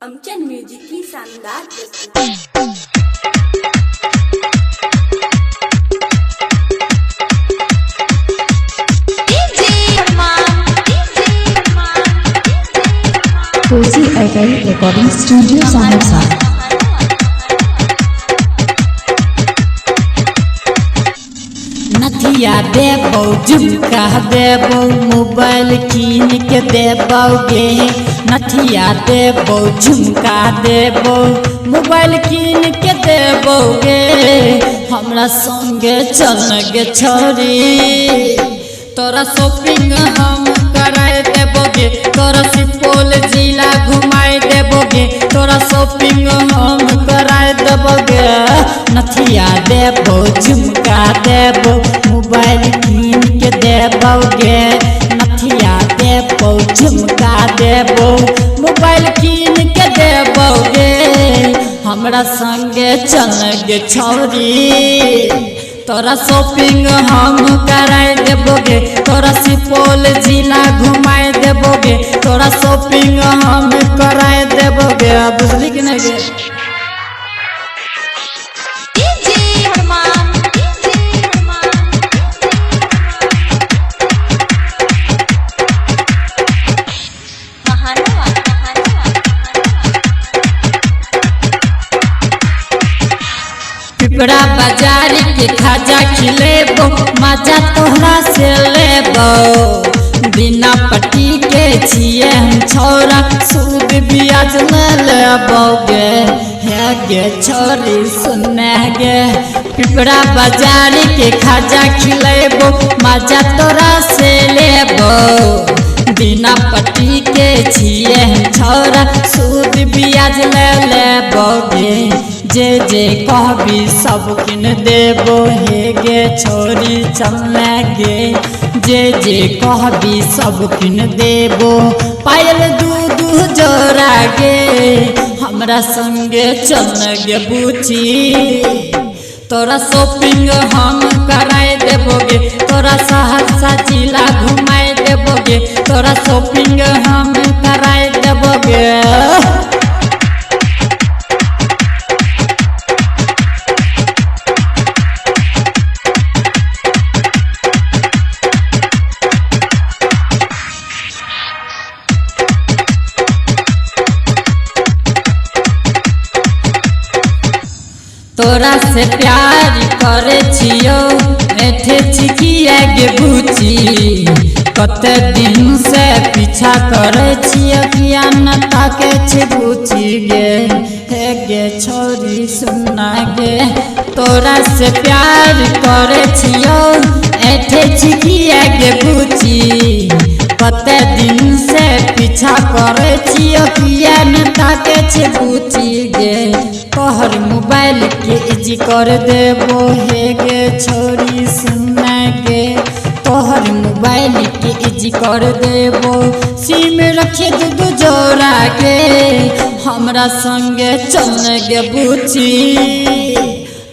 अमचन music की शानदार प्रस्तुति। कोसी एयरटेल रिकॉर्डिंग स्टूडियो सहरसा। नथिया देबो झुमका देबो मोबाइल कीन के देबोगे। नथिया देबो झुमका देबो मोबाइल कीन के देबोगे। हमरा संगे चलगे छोरी तोरा शॉपिंग हम कराए देबोगे। तोरा सुपौल जिला घुमाए देबोगे। तोरा शॉपिंग हम कराए देबोगे। नथिया देबो झुमका देबो मोबाइल कीन के देबोगे। नथिया देबो झुमका देबो मोबाइल कीन के देबोगे। हमरा संगे चलगे छोरी तोरा शॉपिंग हम कराए देबोगे। तोरा सुपौल जिला घुमाए देबोगे। तोरा शॉपिंग हम कराए देबोगे। बुझली कि नहीं गे? पिपरा बाजार के खाजा खिलेबो मजा तोहरा से लेबो। बिना पट्टी के छिए हम छोरा सूद ब्याज न लेबोगे। हे गे छोरी सुने गे पिपरा बाजार के खाजा खिलेबो मजा तोरा से लेबो। बिना पट्टी के छिए हम छोरा सूद ब्याज ले लेबोगे। जे जे कहबी सब किन देबो हे गे छोरी चलने गे। जे जे कहबी सब किन देबो पायल दू जोड़ा गे। हमरा संगे चलने गे बूची तोरा शॉपिंग हम कराए देबोगे। तोरा सहरसा जिला घुमाए देबोगे। तोरा शॉपिंग हम कराए देबोगे। तोरा से प्यार करे छियो एठे छिकिया गे बूची। कते दिन से पीछा करे छियो किया न ताके छी बूची गे। हे गे छोरी सुना गे तोरा से प्यार करे छियो एठे छिकिया गे बूची। कते दिन से पीछा करे छियो किया न ताके छी बूची गे। तोहर मोबाइल के इजी कर देबो हे गे छोरी सुना गे। तोहर मोबाइल के इजी कर देबो सिम रखे दू जोड़ा गे। हमरा संगे चलने गे बूची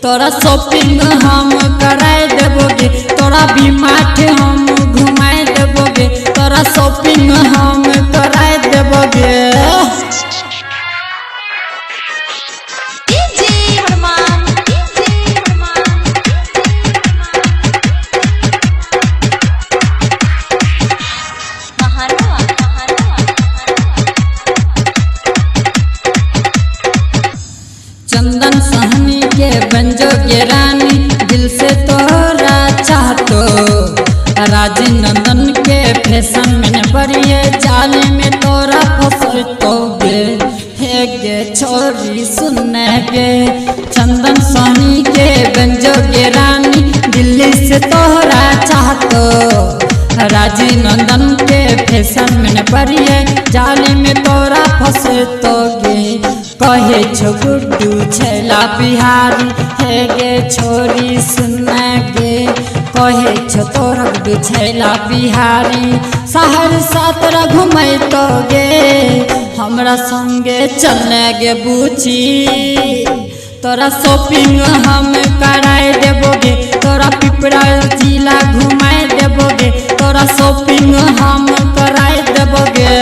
तोरा शॉपिंग हम कराए देबोगे। तोरा भी माठ हम घुमाए देबोगे। तोरा शॉपिंग हम कराए देबोगे। चंदन सहनी के बंजोगे रानी दिल से तोरा चाहतो। राजनंदन के फैशन में बढ़िए जाली में तोरा फंसतोगे। हे गे छोरी सुने गे चंदन सहनी के बंजोगे रानी दिल्ली से तोरा चाहतो। राजनंदन के फैशन में बढ़िए जाली में तोरा फंसतोगे। कहे छो गुड्डू छैला बिहारी हे गे छोरी सुना गे। कहे छो तोरा गुड्डू छैला बिहारी सहरसा तोरा घुमैतो गे। हमरा संगे चलने गे बूची तोरा शॉपिंग हम कराए देबोगे। तोरा पिपरा जिला घुमाए देबोगे। तोरा शॉपिंग हम कराए देबोगे।